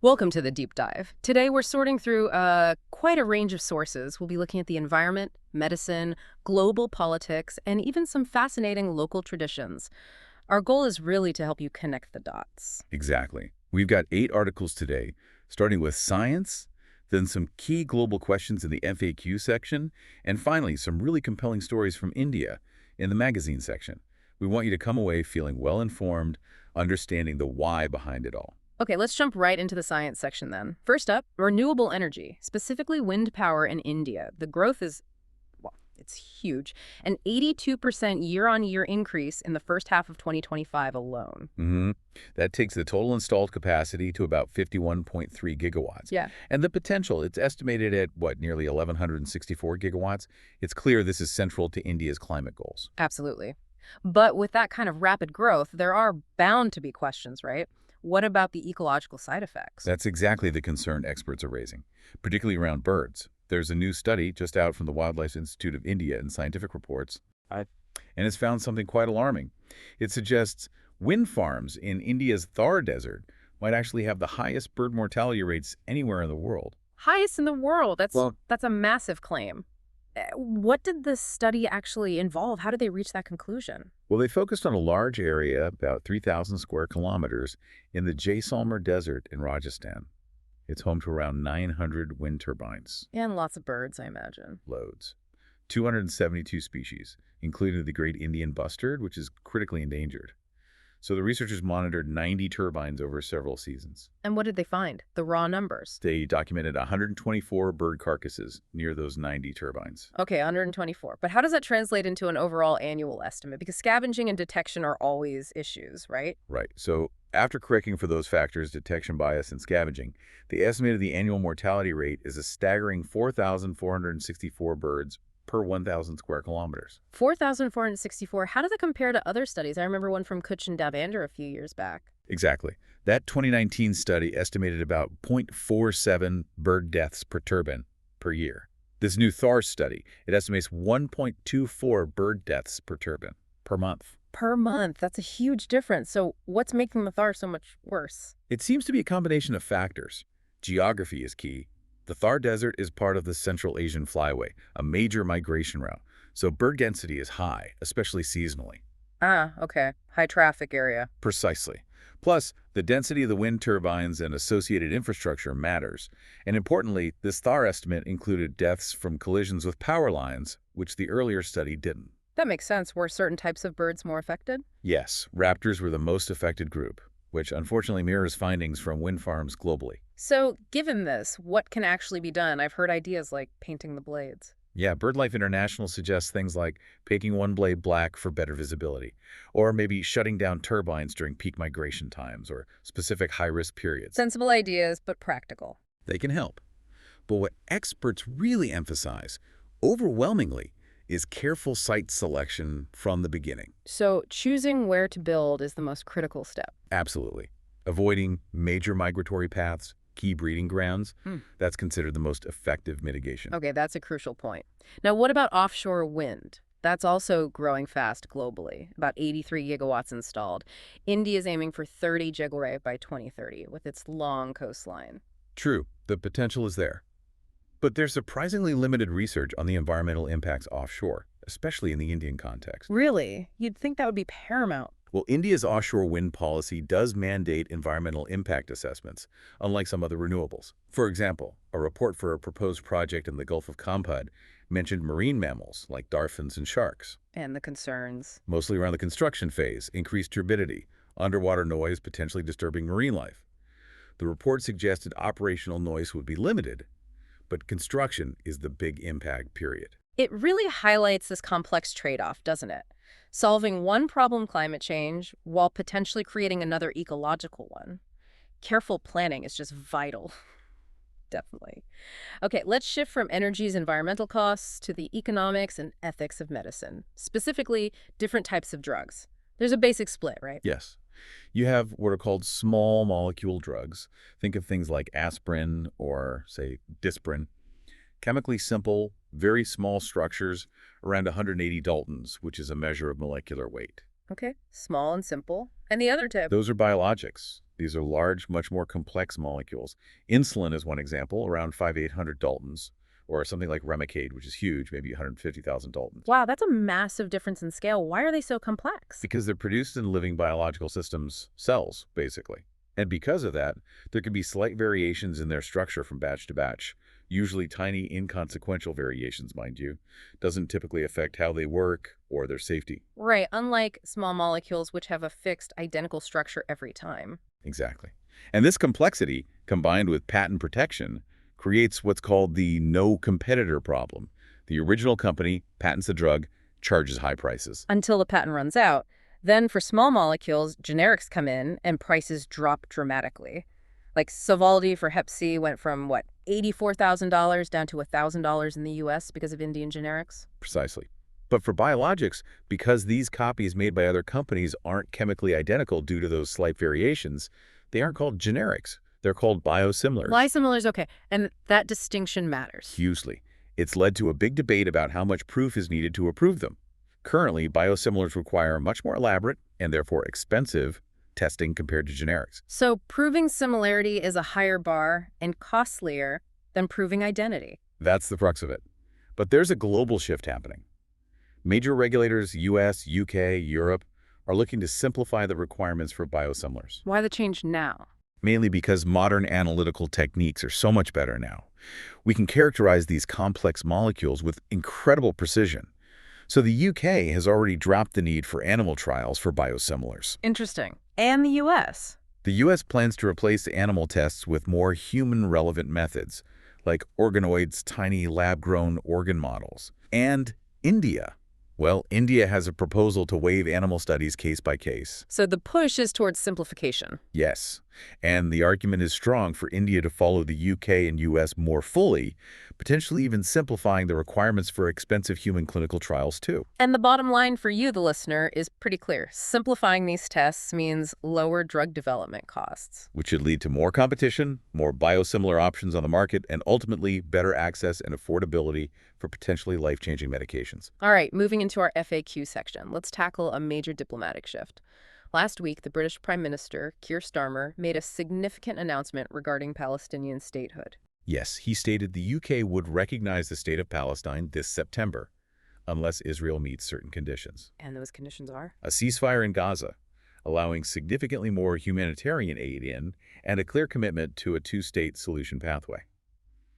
Welcome to the deep dive. Today we're sorting through quite a range of sources. We'll be looking at the environment, medicine, global politics, and even some fascinating local traditions. Our goal is really to help you connect the dots. Exactly. We've got 8 articles today, starting with science, then some key global questions in the FAQ section, and finally, some really compelling stories from India in the magazine section. We want you to come away feeling well-informed, understanding the why behind it all. Okay, let's jump right into the science section then. First up, renewable energy, specifically wind power in India. The growth is, well, it's huge. An 82% year-on-year increase in the first half of 2025 alone. That takes the total installed capacity to about 51.3 gigawatts. Yeah. And the potential, it's estimated at, nearly 1,164 gigawatts. It's clear this is central to India's climate goals. Absolutely. But with that kind of rapid growth, there are bound to be questions, right? What about the ecological side effects? That's exactly the concern experts are raising, particularly around birds. There's a new study just out from the Wildlife Institute of India in Scientific Reports, and it's found something quite alarming. It suggests wind farms in India's Thar desert might actually have the highest bird mortality rates anywhere in the world. Highest in the world. That's a massive claim. What did this study actually involve? How did they reach that conclusion? Well, they focused on a large area, about 3,000 square kilometers, in the Jaisalmer Desert in Rajasthan. It's home to around 900 wind turbines. And lots of birds, I imagine. Loads. 272 species, including the great Indian bustard, which is critically endangered. So the researchers monitored 90 turbines over several seasons. And what did they find? The raw numbers. They documented 124 bird carcasses near those 90 turbines. Okay, 124. But how does that translate into an overall annual estimate? Because scavenging and detection are always issues, right? Right. So after correcting for those factors, detection bias and scavenging, they estimated the annual mortality rate is a staggering 4,464 birds per 1,000 square kilometers. 4,464. How does that compare to other studies? I remember one from Kuch and Davander a few years back. Exactly. That 2019 study estimated about 0.47 bird deaths per turbine per year. This new Thar study, it estimates 1.24 bird deaths per turbine per month. Per month. That's a huge difference. So what's making the Thar so much worse? It seems to be a combination of factors. Geography is key. The Thar Desert is part of the Central Asian Flyway, a major migration route, so bird density is high, especially seasonally. Ah, okay. High traffic area. Precisely. Plus, the density of the wind turbines and associated infrastructure matters. And importantly, this Thar estimate included deaths from collisions with power lines, which the earlier study didn't. That makes sense. Were certain types of birds more affected? Yes, raptors were the most affected group, which unfortunately mirrors findings from wind farms globally. So, given this, what can actually be done? I've heard ideas like painting the blades. Yeah, BirdLife International suggests things like painting one blade black for better visibility, or maybe shutting down turbines during peak migration times or specific high-risk periods. Sensible ideas, but practical. They can help. But what experts really emphasize, overwhelmingly, is careful site selection from the beginning. So, choosing where to build is the most critical step. Absolutely. Avoiding major migratory paths, key breeding grounds, that's considered the most effective mitigation. Okay, that's a crucial point. Now, what about offshore wind? That's also growing fast globally, about 83 gigawatts installed. India is aiming for 30 gigawatt by 2030 with its long coastline. True, the potential is there. But there's surprisingly limited research on the environmental impacts offshore, especially in the Indian context. Really? You'd think that would be paramount. Well, India's offshore wind policy does mandate environmental impact assessments, unlike some other renewables. For example, a report for a proposed project in the Gulf of Kampad mentioned marine mammals like dolphins and sharks. And the concerns. Mostly around the construction phase, increased turbidity, underwater noise potentially disturbing marine life. The report suggested operational noise would be limited, but construction is the big impact period. It really highlights this complex trade-off, doesn't it? Solving one problem, climate change, while potentially creating another ecological one. Careful planning is just vital. Definitely. Okay, let's shift from energy's environmental costs to the economics and ethics of medicine, specifically different types of drugs. There's a basic split, right? Yes. You have what are called small molecule drugs. Think of things like aspirin or, say, Disprin. Chemically simple, very small structures, around 180 Daltons, which is a measure of molecular weight. Okay, small and simple. And the other tip? Those are biologics. These are large, much more complex molecules. Insulin is one example, around 5,800 Daltons, or something like Remicade, which is huge, maybe 150,000 Daltons. Wow, that's a massive difference in scale. Why are they so complex? Because they're produced in living biological systems, cells, basically. And because of that, there can be slight variations in their structure from batch to batch, usually tiny, inconsequential variations, mind you. Doesn't typically affect how they work or their safety. Right, unlike small molecules which have a fixed, identical structure every time. Exactly. And this complexity, combined with patent protection, creates what's called the no competitor problem. The original company patents a drug, charges high prices. Until the patent runs out. Then for small molecules, generics come in and prices drop dramatically. Like Sovaldi for Hep C went from, what, $84,000 down to $1,000 in the US because of Indian generics? Precisely. But for biologics, because these copies made by other companies aren't chemically identical due to those slight variations, they aren't called generics. They're called biosimilars. Biosimilars, okay. And that distinction matters. Hugely. It's led to a big debate about how much proof is needed to approve them. Currently, biosimilars require much more elaborate and therefore expensive testing compared to generics. So proving similarity is a higher bar and costlier than proving identity. That's the crux of it. But there's a global shift happening. Major regulators, US, UK, Europe, are looking to simplify the requirements for biosimilars. Why the change now? Mainly because modern analytical techniques are so much better now. We can characterize these complex molecules with incredible precision. So the UK has already dropped the need for animal trials for biosimilars. Interesting. And the US. The US plans to replace animal tests with more human-relevant methods, like organoids, tiny lab-grown organ models. And India. Well, India has a proposal to waive animal studies case by case. So the push is towards simplification. Yes, and the argument is strong for India to follow the UK and US more fully, potentially even simplifying the requirements for expensive human clinical trials too. And the bottom line for you, the listener, is pretty clear. Simplifying these tests means lower drug development costs. Which should lead to more competition, more biosimilar options on the market, and ultimately better access and affordability for potentially life-changing medications. All right, moving into our FAQ section, let's tackle a major diplomatic shift. Last week, the British Prime Minister, Keir Starmer, made a significant announcement regarding Palestinian statehood. Yes, he stated the UK would recognize the state of Palestine this September, unless Israel meets certain conditions. And those conditions are? A ceasefire in Gaza, allowing significantly more humanitarian aid in, and a clear commitment to a two-state solution pathway.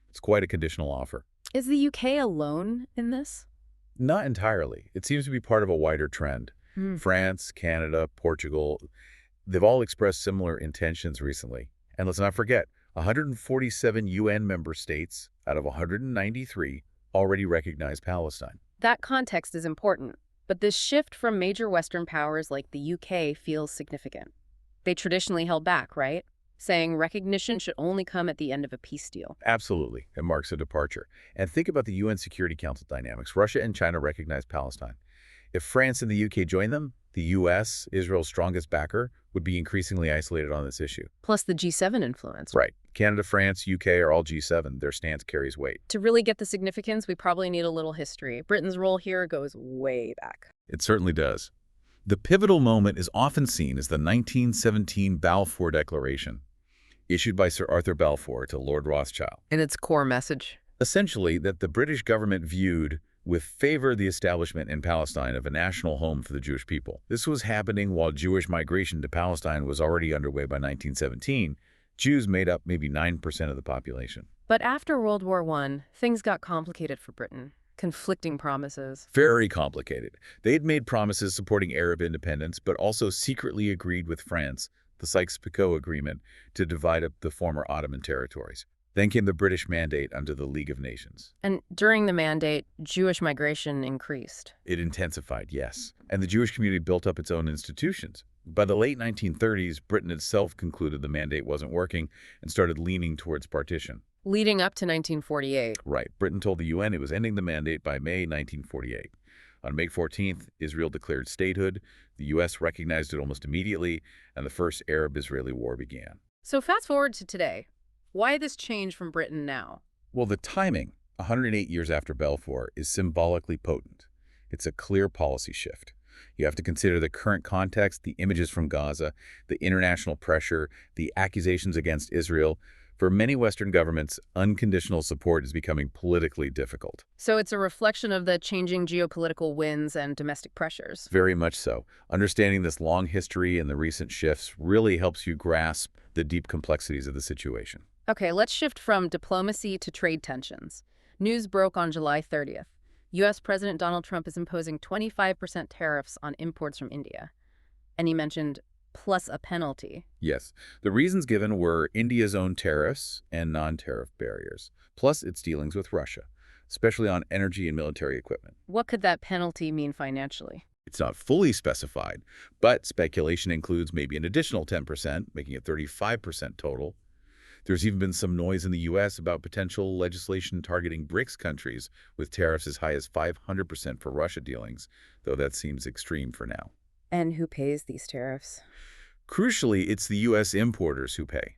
It's quite a conditional offer. Is the UK alone in this? Not entirely. It seems to be part of a wider trend. France, Canada, Portugal, they've all expressed similar intentions recently. And let's not forget, 147 UN member states out of 193 already recognize Palestine. That context is important, but this shift from major Western powers like the UK feels significant. They traditionally held back, right? Saying recognition should only come at the end of a peace deal. Absolutely. It marks a departure. And think about the UN Security Council dynamics. Russia and China recognize Palestine. If France and the UK join them, the US, Israel's strongest backer, would be increasingly isolated on this issue. Plus the G7 influence. Right. Canada, France, UK are all G7. Their stance carries weight. To really get the significance, we probably need a little history. Britain's role here goes way back. It certainly does. The pivotal moment is often seen as the 1917 Balfour Declaration, issued by Sir Arthur Balfour to Lord Rothschild. In its core message. Essentially, that the British government viewed with favor the establishment in Palestine of a national home for the Jewish people. This was happening while Jewish migration to Palestine was already underway by 1917. Jews made up maybe 9% of the population. But after World War I, things got complicated for Britain. Conflicting promises. Very complicated. They had made promises supporting Arab independence, but also secretly agreed with France, the Sykes-Picot Agreement, to divide up the former Ottoman territories. Then came the British Mandate under the League of Nations. And during the Mandate, Jewish migration increased. It intensified, yes. And the Jewish community built up its own institutions. By the late 1930s, Britain itself concluded the Mandate wasn't working and started leaning towards partition. Leading up to 1948. Right. Britain told the UN it was ending the Mandate by May 1948. On May 14th, Israel declared statehood, the U.S. recognized it almost immediately, and the first Arab-Israeli war began. So fast forward to today. Why this change from Britain now? Well, the timing, 108 years after Balfour, is symbolically potent. It's a clear policy shift. You have to consider the current context, the images from Gaza, the international pressure, the accusations against Israel. For many Western governments, unconditional support is becoming politically difficult. So it's a reflection of the changing geopolitical winds and domestic pressures. Very much so. Understanding this long history and the recent shifts really helps you grasp the deep complexities of the situation. Okay, let's shift from diplomacy to trade tensions. News broke on July 30th. U.S. President Donald Trump is imposing 25% tariffs on imports from India. And he mentioned plus a penalty. Yes, the reasons given were India's own tariffs and non-tariff barriers, plus its dealings with Russia, especially on energy and military equipment. What could that penalty mean financially? It's not fully specified, but speculation includes maybe an additional 10%, making it 35% total. There's even been some noise in the U.S. about potential legislation targeting BRICS countries with tariffs as high as 500% for Russia dealings, though that seems extreme for now. And who pays these tariffs? Crucially, it's the U.S. importers who pay.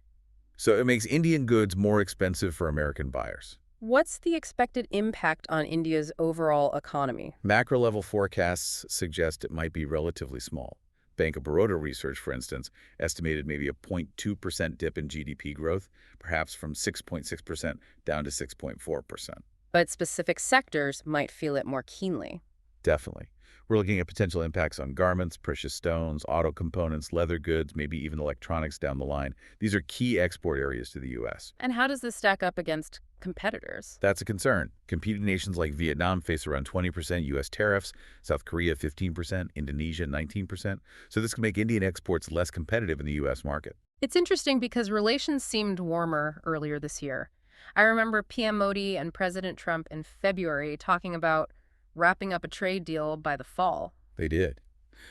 So it makes Indian goods more expensive for American buyers. What's the expected impact on India's overall economy? Macro-level forecasts suggest it might be relatively small. Bank of Baroda research, for instance, estimated maybe a 0.2% dip in GDP growth, perhaps from 6.6% down to 6.4%. But specific sectors might feel it more keenly. Definitely. We're looking at potential impacts on garments, precious stones, auto components, leather goods, maybe even electronics down the line. These are key export areas to the U.S. And how does this stack up against competitors? That's a concern. Competing nations like Vietnam face around 20% U.S. tariffs, South Korea 15%, Indonesia 19%. So this can make Indian exports less competitive in the U.S. market. It's interesting because relations seemed warmer earlier this year. I remember PM Modi and President Trump in February talking about wrapping up a trade deal by the fall. They did,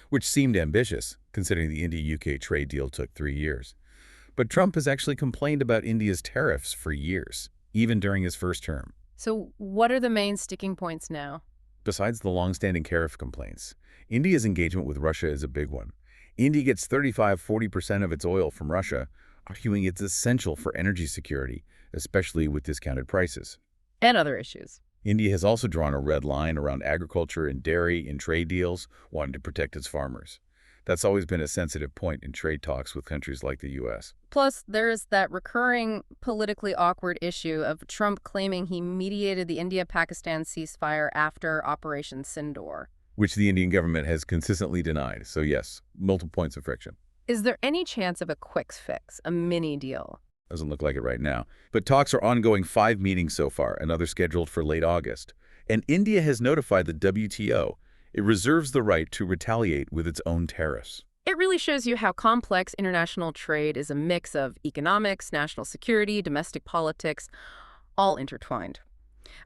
which seemed ambitious, considering the India-UK trade deal took 3 years. But Trump has actually complained about India's tariffs for years, even during his first term. So what are the main sticking points now? Besides the long-standing tariff complaints, India's engagement with Russia is a big one. India gets 35–40% of its oil from Russia, arguing it's essential for energy security, especially with discounted prices. And other issues. India has also drawn a red line around agriculture and dairy in trade deals, wanting to protect its farmers. That's always been a sensitive point in trade talks with countries like the U.S. Plus, there's that recurring politically awkward issue of Trump claiming he mediated the India-Pakistan ceasefire after Operation Sindoor, which the Indian government has consistently denied. So yes, multiple points of friction. Is there any chance of a quick fix, a mini deal? Doesn't look like it right now. But talks are ongoing, 5 meetings so far, another scheduled for late August. And India has notified the WTO. It reserves the right to retaliate with its own tariffs. It really shows you how complex international trade is, a mix of economics, national security, domestic politics, all intertwined.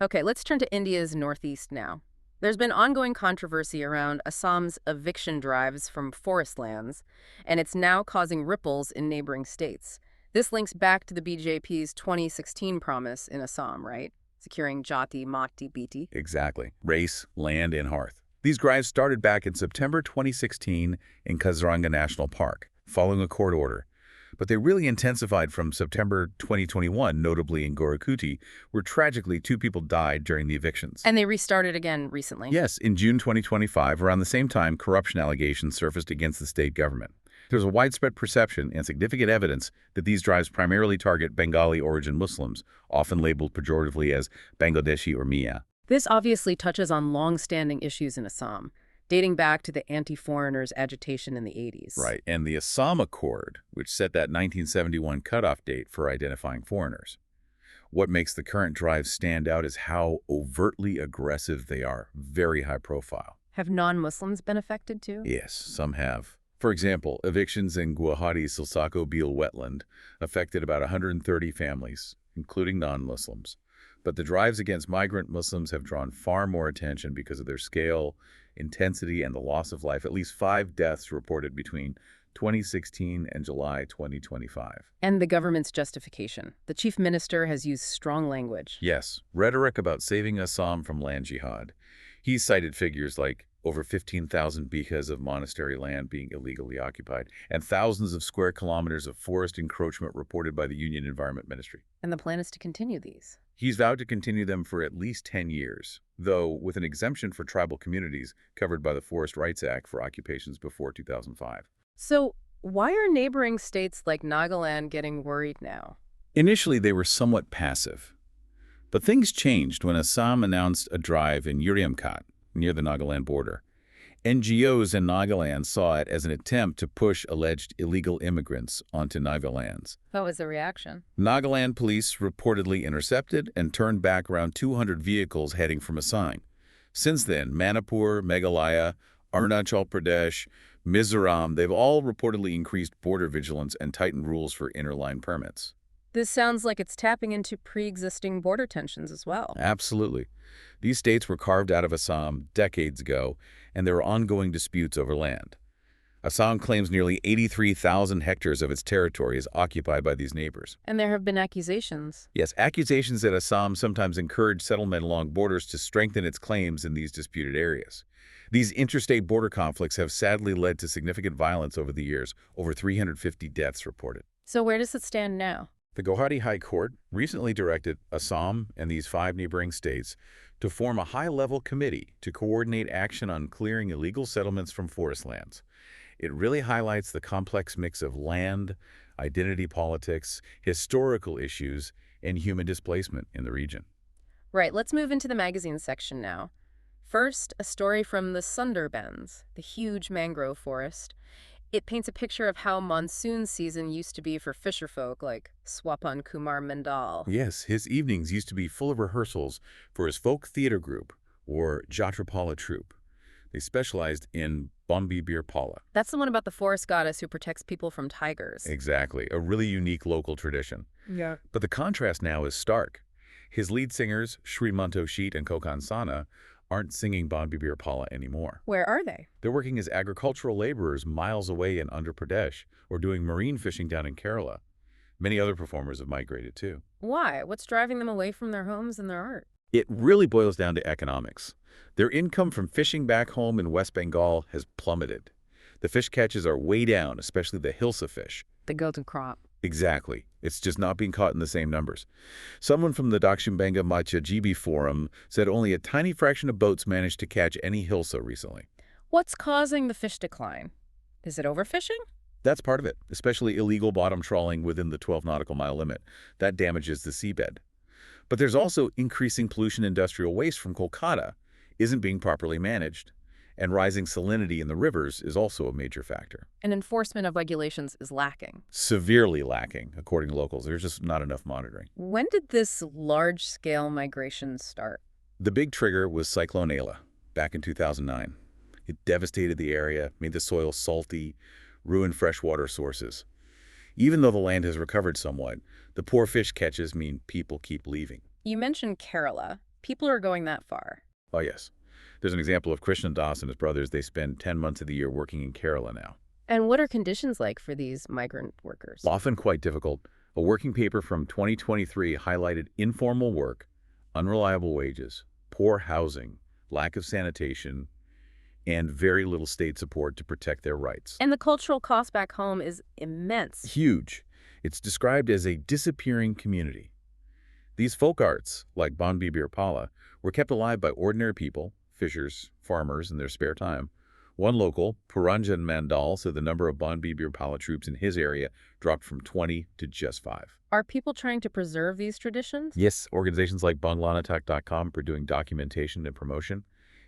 Okay, let's turn to India's northeast now. There's been ongoing controversy around Assam's eviction drives from forest lands, and it's now causing ripples in neighboring states. This links back to the BJP's 2016 promise in Assam, right? Securing Jati, Mati, Biti. Exactly. Race, land, and hearth. These drives started back in September 2016 in Kaziranga National Park, following a court order. But they really intensified from September 2021, notably in Gorakuti, where tragically 2 people died during the evictions. And they restarted again recently. Yes, in June 2025, around the same time, corruption allegations surfaced against the state government. There's a widespread perception and significant evidence that these drives primarily target Bengali-origin Muslims, often labeled pejoratively as Bangladeshi or Mia. This obviously touches on long-standing issues in Assam, dating back to the anti-foreigners agitation in the 80s. Right, and the Assam Accord, which set that 1971 cutoff date for identifying foreigners. What makes the current drives stand out is how overtly aggressive they are, very high profile. Have non-Muslims been affected too? Yes, some have. For example, evictions in Guwahati's Silsako Beal wetland affected about 130 families, including non-Muslims. But the drives against migrant Muslims have drawn far more attention because of their scale, intensity, and the loss of life. At least 5 deaths reported between 2016 and July 2025. And the government's justification. The chief minister has used strong language. Yes, rhetoric about saving Assam from land jihad. He cited figures like over 15,000 bighas of monastery land being illegally occupied, and thousands of square kilometers of forest encroachment reported by the Union Environment Ministry. And the plan is to continue these. He's vowed to continue them for at least 10 years, though with an exemption for tribal communities covered by the Forest Rights Act for occupations before 2005. So why are neighboring states like Nagaland getting worried now? Initially, they were somewhat passive. But things changed when Assam announced a drive in Uriamkat, near the Nagaland border. NGOs in Nagaland saw it as an attempt to push alleged illegal immigrants onto Naga lands. What was the reaction? Nagaland police reportedly intercepted and turned back around 200 vehicles heading from Assam. Since then, Manipur, Meghalaya, Arunachal Pradesh, Mizoram, they've all reportedly increased border vigilance and tightened rules for interline permits. This sounds like it's tapping into pre-existing border tensions as well. Absolutely. These states were carved out of Assam decades ago, and there are ongoing disputes over land. Assam claims nearly 83,000 hectares of its territory is occupied by these neighbors. And there have been accusations. Yes, accusations that Assam sometimes encouraged settlement along borders to strengthen its claims in these disputed areas. These interstate border conflicts have sadly led to significant violence over the years, over 350 deaths reported. So where does it stand now? The Guwahati High Court recently directed Assam and these 5 neighboring states to form a high-level committee to coordinate action on clearing illegal settlements from forest lands. It really highlights the complex mix of land, identity politics, historical issues, and human displacement in the region. Right, let's move into the magazine section now. First, a story from the Sundarbans, the huge mangrove forest. It paints a picture of how monsoon season used to be for fisherfolk like Swapan Kumar Mendal. Yes, his evenings used to be full of rehearsals for his folk theater group, or Jatrapala troupe. They specialized in Bombi Bir Pala. That's the one about the forest goddess who protects people from tigers. Exactly, a really unique local tradition. Yeah. But the contrast now is stark. His lead singers, Sri Manto Sheet and Kokan Sana, aren't singing Bombi Bir Pala anymore. Where are they? They're working as agricultural laborers miles away in Andhra Pradesh or doing marine fishing down in Kerala. Many other performers have migrated too. Why? What's driving them away from their homes and their art? It really boils down to economics. Their income from fishing back home in West Bengal has plummeted. The fish catches are way down, especially the hilsa fish. The golden crop. Exactly. It's just not being caught in the same numbers. Someone from the Dakshinbanga Matsya Jibi Forum said only a tiny fraction of boats managed to catch any hilsa recently. What's causing the fish decline? Is it overfishing? That's part of it, especially illegal bottom trawling within the 12 nautical mile limit. That damages the seabed. But there's also increasing pollution. Industrial waste from Kolkata isn't being properly managed, and rising salinity in the rivers is also a major factor. And enforcement of regulations is lacking. Severely lacking, according to locals. There's just not enough monitoring. When did this large-scale migration start? The big trigger was Cyclone Ayla back in 2009. It devastated the area, made the soil salty, ruined freshwater sources. Even though the land has recovered somewhat, the poor fish catches mean people keep leaving. You mentioned Kerala. People are going that far. Oh, yes. There's an example of Krishna Das and his brothers. They spend 10 months of the year working in Kerala now. And what are conditions like for these migrant workers? Often quite difficult. A working paper from 2023 highlighted informal work, unreliable wages, poor housing, lack of sanitation, and very little state support to protect their rights. And the cultural cost back home is immense. Huge. It's described as a disappearing community. These folk arts, like Bombi Bir Pala, were kept alive by ordinary people, fishers, farmers, in their spare time. One local, Puranjan Mandal, said the number of Bombi Bir Pala troops in his area dropped from 20 to just 5. Are people trying to preserve these traditions? Yes, organizations like Banglanatak.com are doing documentation and promotion.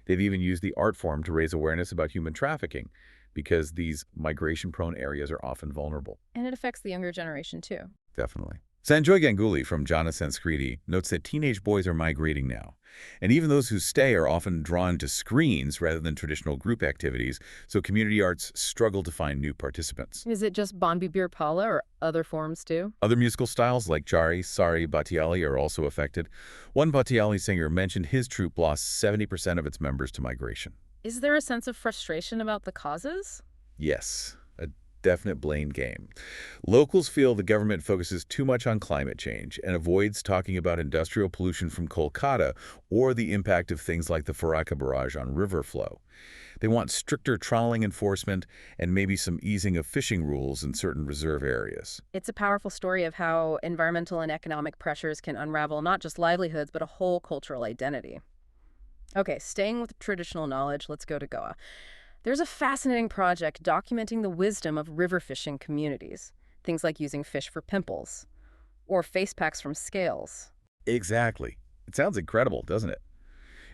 They've even used the art form to raise awareness about human trafficking, because these migration-prone areas are often vulnerable. And it affects the younger generation, too. Definitely. Sanjoy Ganguly from Jana Sanskriti notes that teenage boys are migrating now. And even those who stay are often drawn to screens rather than traditional group activities, so community arts struggle to find new participants. Is it just Bombi Bir Pala or other forms, too? Other musical styles like Jari, Sari, Batiali are also affected. One Batiali singer mentioned his troupe lost 70% of its members to migration. Is there a sense of frustration about the causes? Yes, a definite blame game. Locals feel the government focuses too much on climate change and avoids talking about industrial pollution from Kolkata or the impact of things like the Farakka barrage on river flow. They want stricter trawling enforcement and maybe some easing of fishing rules in certain reserve areas. It's a powerful story of how environmental and economic pressures can unravel not just livelihoods, but a whole cultural identity. Okay, staying with traditional knowledge, let's go to Goa. There's a fascinating project documenting the wisdom of river fishing communities. Things like using fish for pimples or face packs from scales. Exactly. It sounds incredible, doesn't it?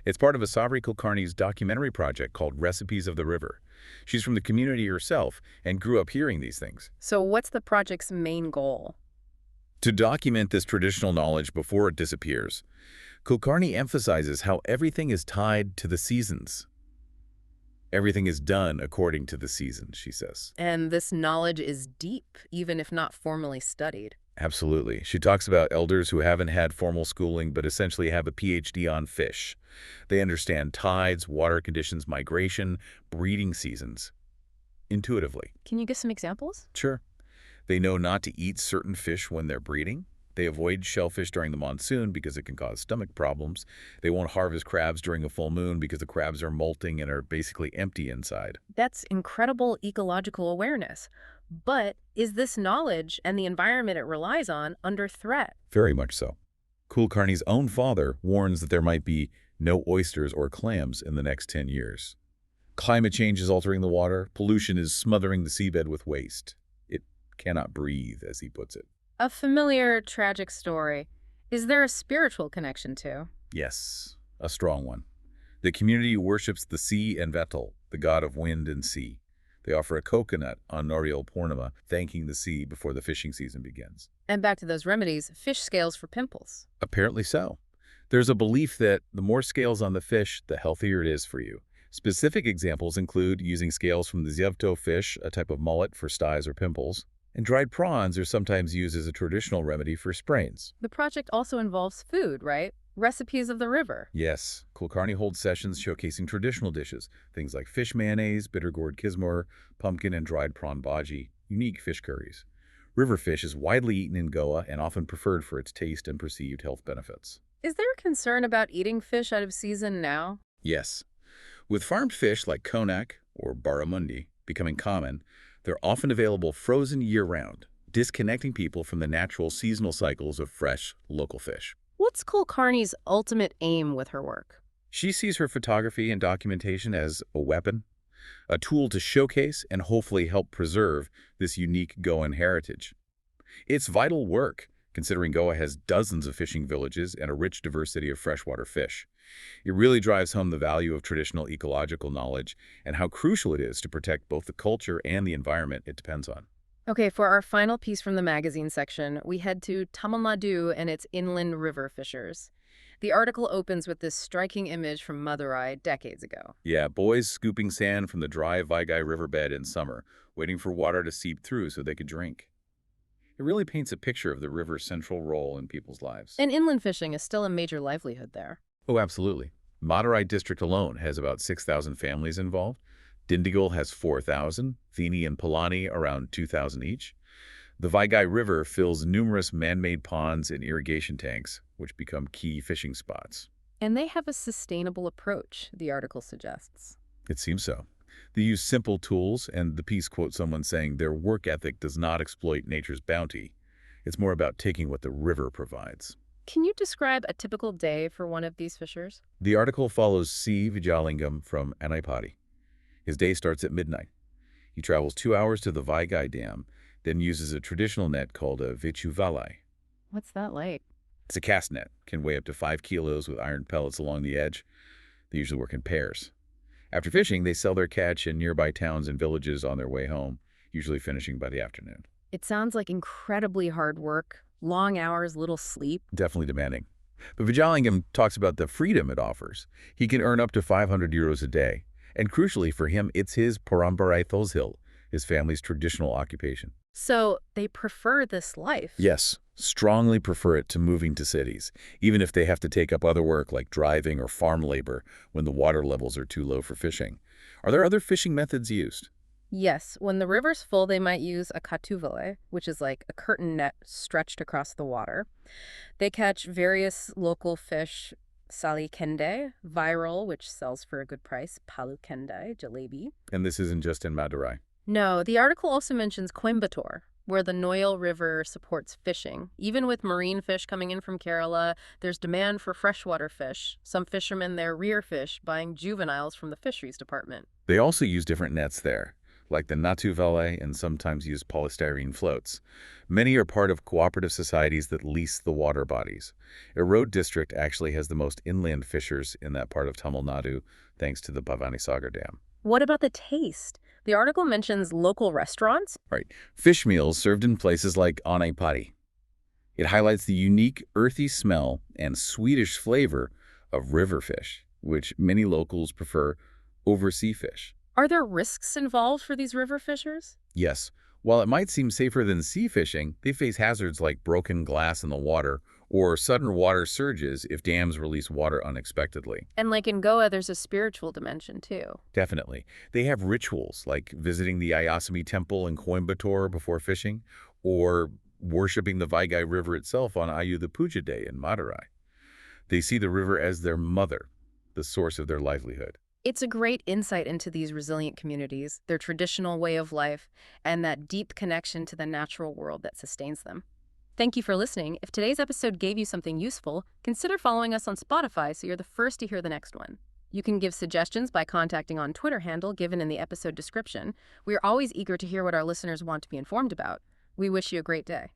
It's part of Asabri Kulkarni's documentary project called Recipes of the River. She's from the community herself and grew up hearing these things. So what's the project's main goal? To document this traditional knowledge before it disappears, Kulkarni emphasizes how everything is tied to the seasons. Everything is done according to the season, she says. And this knowledge is deep, even if not formally studied. Absolutely. She talks about elders who haven't had formal schooling but essentially have a PhD on fish. They understand tides, water conditions, migration, breeding seasons intuitively. Can you give some examples? Sure. They know not to eat certain fish when they're breeding. They avoid shellfish during the monsoon because it can cause stomach problems. They won't harvest crabs during a full moon because the crabs are molting and are basically empty inside. That's incredible ecological awareness. But is this knowledge and the environment it relies on under threat? Very much so. Kulkarni's own father warns that there might be no oysters or clams in the next 10 years. Climate change is altering the water. Pollution is smothering the seabed with waste. It cannot breathe, as he puts it. A familiar, tragic story. Is there a spiritual connection too? Yes, a strong one. The community worships the sea and Vetal, the god of wind and sea. They offer a coconut on Noriel Purnima, thanking the sea before the fishing season begins. And back to those remedies, fish scales for pimples. Apparently so. There's a belief that the more scales on the fish, the healthier it is for you. Specific examples include using scales from the Zevto fish, a type of mullet for styes or pimples, and dried prawns are sometimes used as a traditional remedy for sprains. The project also involves food, right? Recipes of the river. Yes, Kulkarni holds sessions showcasing traditional dishes, things like fish mayonnaise, bitter gourd kismor, pumpkin and dried prawn bhaji, unique fish curries. River fish is widely eaten in Goa and often preferred for its taste and perceived health benefits. Is there a concern about eating fish out of season now? Yes. With farmed fish like konak or barramundi becoming common, they're often available frozen year-round, disconnecting people from the natural seasonal cycles of fresh, local fish. What's Kulkarni's ultimate aim with her work? She sees her photography and documentation as a weapon, a tool to showcase and hopefully help preserve this unique Goan heritage. It's vital work, considering Goa has dozens of fishing villages and a rich diversity of freshwater fish. It really drives home the value of traditional ecological knowledge and how crucial it is to protect both the culture and the environment it depends on. Okay, for our final piece from the magazine section, we head to Tamil Nadu and its inland river fishers. The article opens with this striking image from Madurai decades ago. Yeah, boys scooping sand from the dry Vaigai riverbed in summer, waiting for water to seep through so they could drink. It really paints a picture of the river's central role in people's lives. And inland fishing is still a major livelihood there. Oh, absolutely. Madurai district alone has about 6,000 families involved. Dindigul has 4,000, Thini and Palani around 2,000 each. The Vaigai River fills numerous man-made ponds and irrigation tanks, which become key fishing spots. And they have a sustainable approach, the article suggests. It seems so. They use simple tools, and the piece quotes someone saying their work ethic does not exploit nature's bounty. It's more about taking what the river provides. Can you describe a typical day for one of these fishers? The article follows C. Vijalingam from Anaipati. His day starts at midnight. He travels 2 hours to the Vaigai Dam, then uses a traditional net called a Vichuvalai. What's that like? It's a cast net, can weigh up to 5 kilos with iron pellets along the edge. They usually work in pairs. After fishing, they sell their catch in nearby towns and villages on their way home, usually finishing by the afternoon. It sounds like incredibly hard work, long hours, little sleep. Definitely demanding. But Vijalingam talks about the freedom it offers. He can earn up to 500 euros a day. And crucially for him, it's his Parambarai Thoshil, his family's traditional occupation. So they prefer this life? Yes, strongly prefer it to moving to cities, even if they have to take up other work like driving or farm labor when the water levels are too low for fishing. Are there other fishing methods used? Yes, when the river's full, they might use a katuvale, which is like a curtain net stretched across the water. They catch various local fish, salikende, viral, which sells for a good price, palukende, jalebi. And this isn't just in Madurai. No, the article also mentions Coimbatore, where the Noyal River supports fishing. Even with marine fish coming in from Kerala, there's demand for freshwater fish. Some fishermen there rear fish, buying juveniles from the fisheries department. They also use different nets there, like the Natu Valley, and sometimes use polystyrene floats. Many are part of cooperative societies that lease the water bodies. Erode district actually has the most inland fishers in that part of Tamil Nadu, thanks to the Bhavanisagar Dam. What about the taste? The article mentions local restaurants. Right. Fish meals served in places like Anepati. It highlights the unique earthy smell and Swedish flavor of river fish, which many locals prefer over sea fish. Are there risks involved for these river fishers? Yes, while it might seem safer than sea fishing, they face hazards like broken glass in the water or sudden water surges if dams release water unexpectedly. And like in Goa, there's a spiritual dimension too. Definitely. They have rituals like visiting the Ayasami temple in Coimbatore before fishing or worshipping the Vaigai River itself on Ayudha Puja Day in Madurai. They see the river as their mother, the source of their livelihood. It's a great insight into these resilient communities, their traditional way of life, and that deep connection to the natural world that sustains them. Thank you for listening. If today's episode gave you something useful, consider following us on Spotify so you're the first to hear the next one. You can give suggestions by contacting on Twitter handle given in the episode description. We are always eager to hear what our listeners want to be informed about. We wish you a great day.